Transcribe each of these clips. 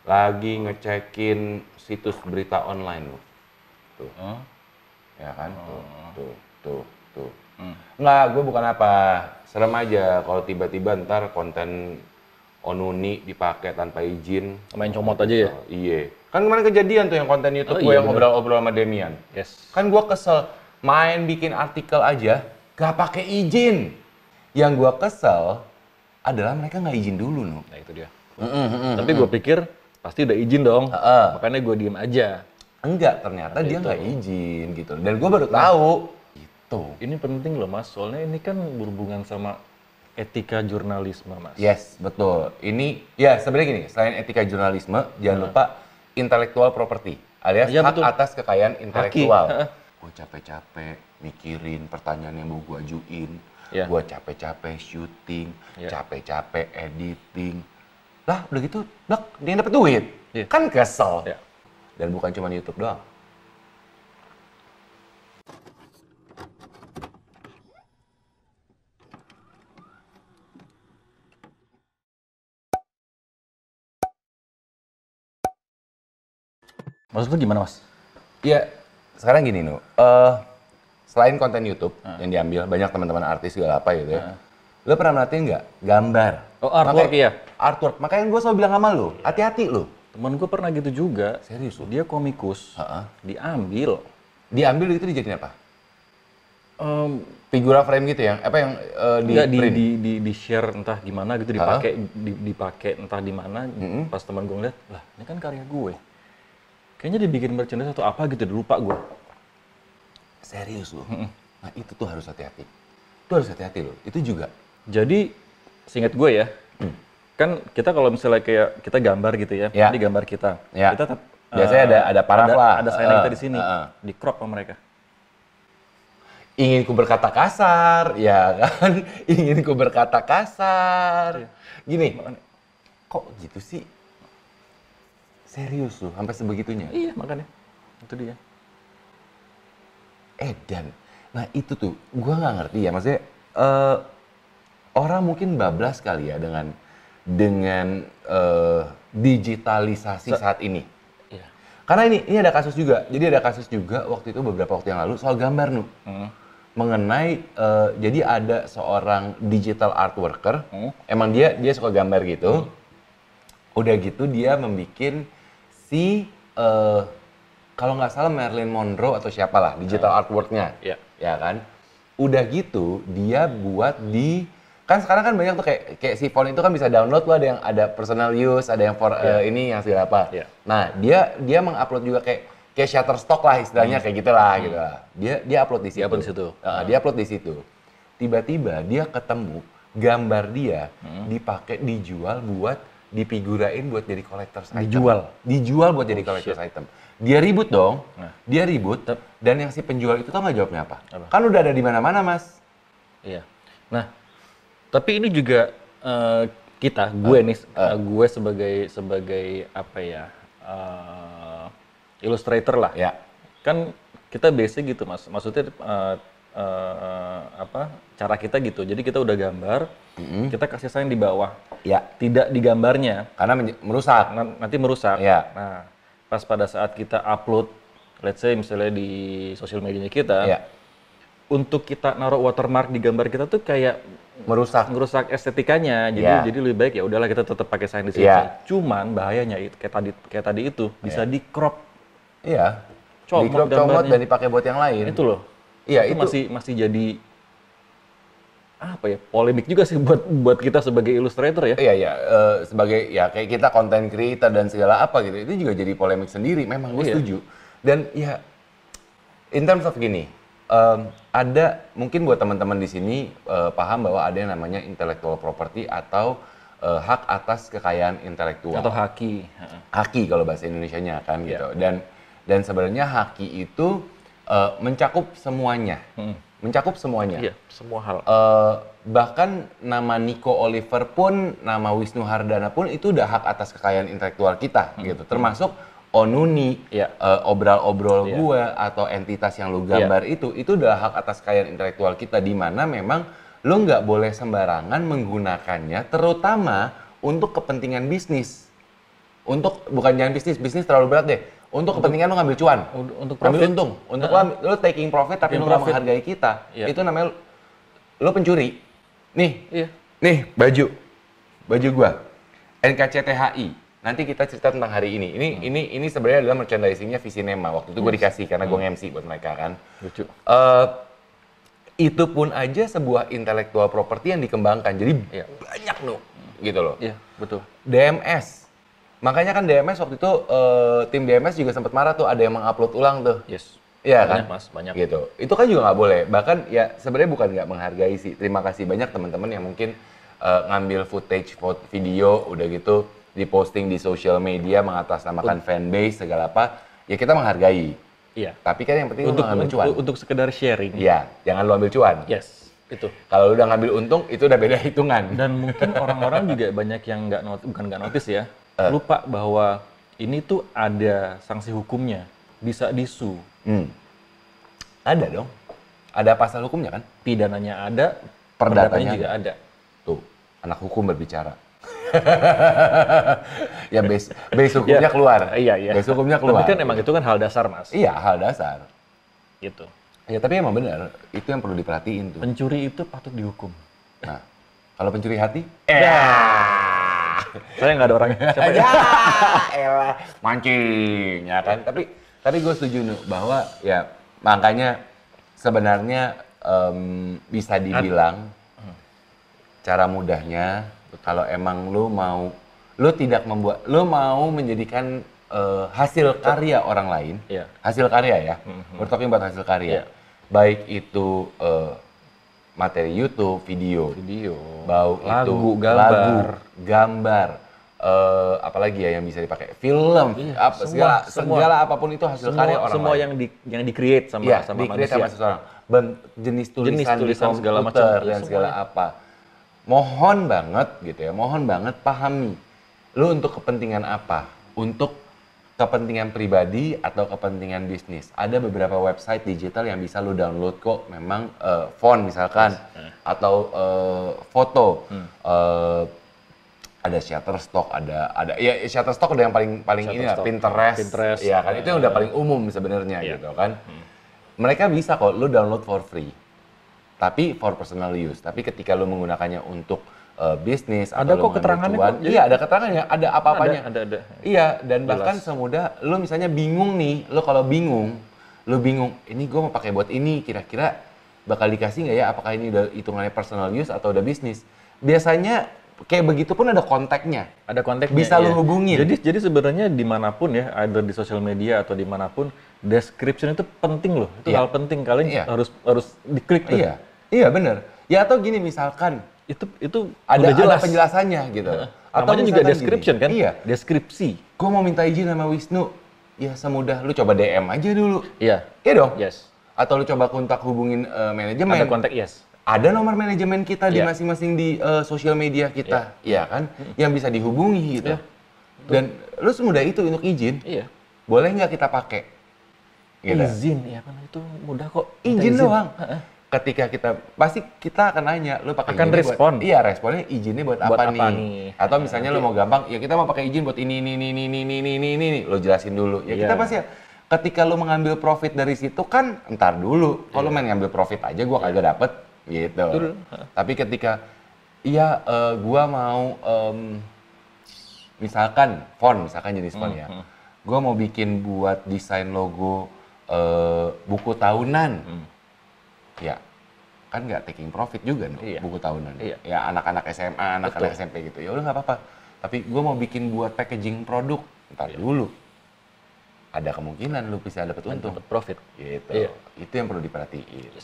lagi ngecekin situs berita online lu. Tuh. Ya kan? Tuh. Enggak, gue bukan apa. Serem aja kalau tiba-tiba ntar konten Onuni dipakai tanpa izin. Main comot aja ya? Iya. Kan kemarin kejadian tuh yang konten YouTube gue iya, yang ngobrol-ngobrol sama Demian. Yes. Kan gue kesel, main bikin artikel aja gak pakai izin. Yang gue kesel adalah mereka nggak izin dulu, no. Nah itu dia. Tapi gue pikir pasti udah izin dong. Makanya gue diem aja. Enggak, ternyata dia nggak izin gitu. Dan gue baru tahu. Gitu. Ini penting loh Mas, soalnya ini kan berhubungan sama etika jurnalisme Mas. Yes, betul. Ini, ya sebenarnya gini, selain etika jurnalisme, jangan lupa intellectual property, alias Iya, hak betul. atas kekayaan intelektual. Gue capek-capek mikirin pertanyaan yang mau gue ajuin, gue capek-capek syuting, capek-capek editing. Lah, udah gitu, dia yang dapet duit. Kan kesel. Dan bukan cuma YouTube doang. Maksud lu gimana Mas? Ya, sekarang gini Nu, selain konten YouTube yang diambil, banyak teman-teman artis segala apa gitu ya. Lo pernah merhatiin nggak gambar? Oh, artwork ya? Artwork, makanya gue selalu bilang sama lo, hati-hati lo. Temen gue pernah gitu juga. Serius lo? Dia komikus, diambil. Diambil itu dijadiin apa? Figura frame gitu ya? Apa yang di share entah gimana gitu, dipakai entah di mana. Pas teman gue ngeliat, lah ini kan karya gue. Kayaknya dibikin merchandise atau apa gitu, lupa gue. Serius lo? Nah itu tuh harus hati-hati. Itu harus hati-hati lo. Itu juga. Jadi, seingat gue ya, kan kita kalau misalnya kayak kita gambar gitu ya, ini gambar kita. Kita tetap biasanya ada paraf lah. Ada sign kita di sini, di crop sama mereka. Ingin ku berkata kasar, ya kan? Ingin ku berkata kasar. Gini, kok gitu sih? Serius loh, sampai sebegitunya? Iya, makanya. Itu dia. Dan, nah itu tuh, gua nggak ngerti ya. Maksudnya, orang mungkin bablas kali ya dengan digitalisasi saat ini. Iya. Karena ini ada kasus juga. Jadi ada kasus juga waktu itu beberapa waktu yang lalu soal gambar Nu. Mengenai, jadi ada seorang digital art worker, emang dia suka gambar gitu. Udah gitu dia membikin kalau nggak salah Marilyn Monroe atau siapalah digital artworknya, ya kan. Udah gitu dia buat kan sekarang kan banyak tuh kayak si phone itu kan bisa download tuh, ada yang ada personal use, ada yang for ini yang segala apa. Nah dia mengupload juga kayak Shutterstock lah istilahnya kayak gitulah gitu lah. Dia upload di situ. Dia upload di situ. Tiba-tiba dia ketemu gambar dia dipakai dijual buat dipigurain buat jadi collector's item. Dijual buat jadi collector's item. Dia ribut dong. Dia ribut. Dan yang si penjual itu tau nggak jawabnya apa? Kan udah ada di mana-mana, Mas. Iya. Nah, tapi ini juga gue sebagai apa ya? Illustrator lah. Ya. Kan kita basic gitu, Mas. Maksudnya cara kita gitu. Jadi kita udah gambar, kita kasih sign di bawah. Ya. Tidak di gambarnya. Karena merusak. Nanti merusak. Ya. Nah, pas pada saat kita upload, let's say misalnya di sosial medianya kita, untuk kita naruh watermark di gambar kita tuh kayak merusak estetikanya. Jadi lebih baik ya udahlah kita tetap pakai sign di sini. Cuman bahayanya kayak tadi itu bisa di crop. Iya. Comot dan dipakai buat yang lain. Itu loh. Iya, itu masih jadi apa ya, polemik juga sih buat kita sebagai illustrator ya. Iya, sebagai ya kayak kita content creator dan segala apa gitu, itu juga jadi polemik sendiri. Memang gue setuju. Dan ya, in terms of gini, ada mungkin buat teman-teman di sini paham bahwa ada yang namanya intellectual property atau hak atas kekayaan intelektual. Atau haki. Haki kalau bahasa Indonesianya kan gitu. Dan sebenarnya haki itu mencakup semuanya. Mencakup semuanya. Iya, semua hal. Bahkan nama Nico Oliver pun, nama Wisnu Hardana pun itu udah hak atas kekayaan intelektual kita gitu. Termasuk Onuni, obrol-obrol gue atau entitas yang lu gambar itu udah hak atas kekayaan intelektual kita, di mana memang lu nggak boleh sembarangan menggunakannya, terutama untuk kepentingan bisnis. Untuk bukan jangan bisnis terlalu berat deh. Untuk kepentingan lo ngambil cuan, untuk ngambil profit. untung. Untuk lo taking profit tapi lo nggak menghargai kita, itu namanya lo pencuri. Nih baju gua, NKCTHI. Nanti kita cerita tentang hari ini. Ini sebenarnya adalah merchandising-nya Visinema. Waktu itu gue dikasih karena gue nge-MC buat mereka kan. Lucu. Itu pun aja sebuah intellectual property yang dikembangkan. Jadi banyak gitu loh. Iya, betul. DMS. Makanya kan DMS waktu itu tim DMS juga sempat marah tuh, ada yang mengupload ulang tuh. Yes. Iya banyak, kan? Mas, banyak. Gitu. Itu kan juga nggak boleh. Bahkan ya sebenarnya bukan nggak menghargai sih. Terima kasih banyak teman-teman yang mungkin ngambil footage video udah gitu diposting di sosial media mengatasnamakan fanbase segala apa. Ya kita menghargai. Iya. Tapi kan yang penting untuk ngambil cuan. Untuk sekedar sharing. Iya, jangan lu ambil cuan. Yes. Itu. Kalau udah ngambil untung itu udah beda hitungan. Dan mungkin orang-orang juga banyak yang bukan nggak notice ya. Lupa bahwa ini tuh ada sanksi hukumnya, bisa disu. Ada dong, ada pasal hukumnya kan? Pidananya ada, perdatanya juga ada. Tuh, anak hukum berbicara. Ya base hukumnya keluar. Iya. Base hukumnya keluar. Tapi kan emang itu kan hal dasar, Mas. Iya, hal dasar. Gitu. Ya tapi emang benar, itu yang perlu diperhatiin tuh. Pencuri itu patut dihukum. Nah, kalau pencuri hati? Saya nggak ada orang siapa ya? Elah, mancing ya kan. Tapi gue setuju bahwa ya makanya sebenarnya bisa dibilang cara mudahnya kalau emang lu mau menjadikan hasil karya orang lain, hasil karya ya, we're talking about hasil karya, baik itu materi YouTube, video, lagu, gambar, apalagi ya yang bisa dipakai, film, segala apapun itu hasil karya orang semua lain. yang di-create sama manusia. Sama seseorang. Jenis tulisan di segala komputer macam dan segala apa. Mohon banget gitu ya, mohon banget pahami. Lu untuk kepentingan apa? Untuk kepentingan pribadi atau kepentingan bisnis. Ada beberapa website digital yang bisa lu download kok, memang font misalkan, atau foto. Ada Shutterstock, ada ya Shutterstock udah yang paling ini lah, Pinterest, ya kan, itu yang udah paling umum sebenarnya gitu kan. Mereka bisa kok lu download for free, tapi for personal use. Tapi ketika lu menggunakannya untuk bisnis ada atau kok keterangannya cuan, kok. Iya ada keterangannya, ada apa-apanya. Ada. Iya, dan bahkan semudah lu misalnya bingung nih, lu kalau bingung, ini gue mau pakai buat ini, kira-kira bakal dikasih nggak ya? Apakah ini udah hitungannya personal use atau udah bisnis? Biasanya kayak begitu pun ada kontaknya. Ada kontaknya. Bisa lu hubungin. Jadi sebenarnya dimanapun ya, ada di sosial media atau dimanapun, description itu penting loh. Itu hal penting, kalian harus diklik tuh. Iya bener. Ya atau gini misalkan, itu ada udah jelas penjelasannya gitu. Atau juga description gini, kan? Iya. Deskripsi. Gue mau minta izin sama Wisnu. Ya semudah lu coba DM aja dulu. Iya. Iya dong. Yes. Atau lu coba hubungin manajemen. Ada kontak, yes. Ada nomor manajemen kita di masing-masing di sosial media kita, iya kan? Yang bisa dihubungi gitu. Dan lu semudah itu untuk izin. Iya. Boleh nggak kita pakai? Gitu. Izin, ya kan itu mudah kok. Izin doang. Ketika pasti kita akan nanya, lu pakai akan respon. Iya, responnya izinnya buat apa nih? Atau misalnya lu mau gampang, ya kita mau pakai izin buat ini, lo jelasin dulu. Ya kita pasti ketika lu mengambil profit dari situ kan, entar dulu. Kalau main ngambil profit aja gua kagak dapet, gitu. Tapi ketika, gua mau, misalkan jenis font ya. Gua mau bikin buat desain logo buku tahunan. Ya, kan nggak taking profit juga buku tahunan. Ya anak-anak SMA, anak-anak SMP gitu. Ya udah nggak apa-apa. Tapi gue mau bikin buat packaging produk, ntar dulu. Ada kemungkinan lu bisa dapat untung. Dapat profit. Gitu. Itu yang perlu diperhatiin.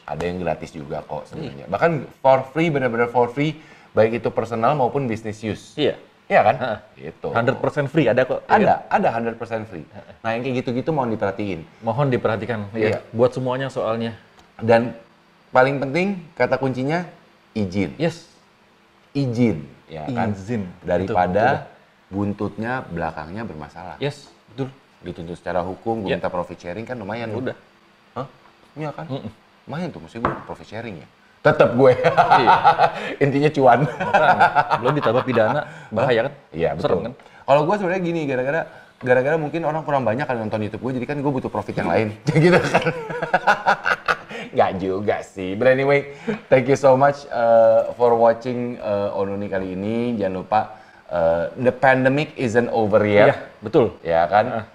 Ada yang gratis juga kok sebenarnya. Bahkan for free, benar-benar for free, baik itu personal maupun business use. Iya kan? Gitu. 100% free ada kok. Ada 100% free. Nah yang kayak gitu-gitu mohon diperhatiin. Mohon diperhatikan. Buat semuanya soalnya. Dan paling penting kata kuncinya izin. Yes. Izin, ya kan? Izin. Daripada buntutnya belakangnya bermasalah. Yes, betul. Dituntut secara hukum, gue minta profit sharing kan lumayan. Udah. Hah? Iya kan? Lumayan tuh, mesti gue profit sharing ya. Tetap gue. Intinya cuan. Belum ditambah pidana, bahaya kan? Iya, betul. Serem kan? Kalau gue sebenarnya gini, gara-gara mungkin orang kurang banyak kan nonton YouTube gue, jadi kan gue butuh profit yang lain. Gitu kan. Nggak juga sih. But anyway, thank you so much for watching Onuni kali ini. Jangan lupa, the pandemic isn't over yet. Iya, betul. Ya kan?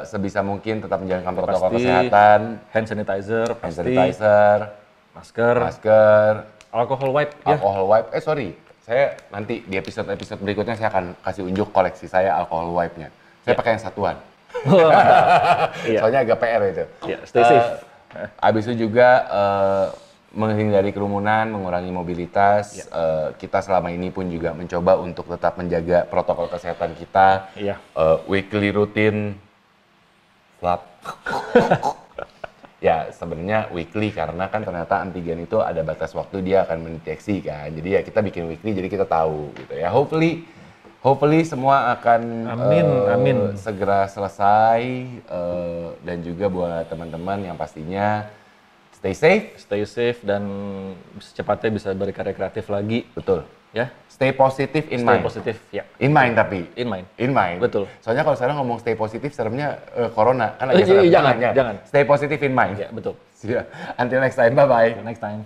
Sebisa mungkin tetap menjalankan protokol kesehatan. Hand sanitizer, masker, alcohol wipe. Alcohol wipe. Sorry, saya nanti di episode berikutnya saya akan kasih unjuk koleksi saya alcohol wipe-nya. Saya pakai yang satuan. Soalnya agak PR itu. Stay safe. Habis itu juga menghindari kerumunan, mengurangi mobilitas. Kita selama ini pun juga mencoba untuk tetap menjaga protokol kesehatan kita. Weekly rutin, swab. Ya sebenarnya weekly karena kan ternyata antigen itu ada batas waktu dia akan mendeteksi kan. Jadi ya kita bikin weekly jadi kita tahu gitu ya. Hopefully semua akan amin. segera selesai dan juga buat teman-teman yang pastinya stay safe dan secepatnya bisa berkarya kreatif lagi. Betul. Ya. Stay positive in mind. Stay positif, ya. In mind tapi. In mind. Betul. Soalnya kalau sekarang ngomong stay positif seremnya corona kan jangan. Stay positive in mind. Ya, betul. Until next time, bye bye. Next time.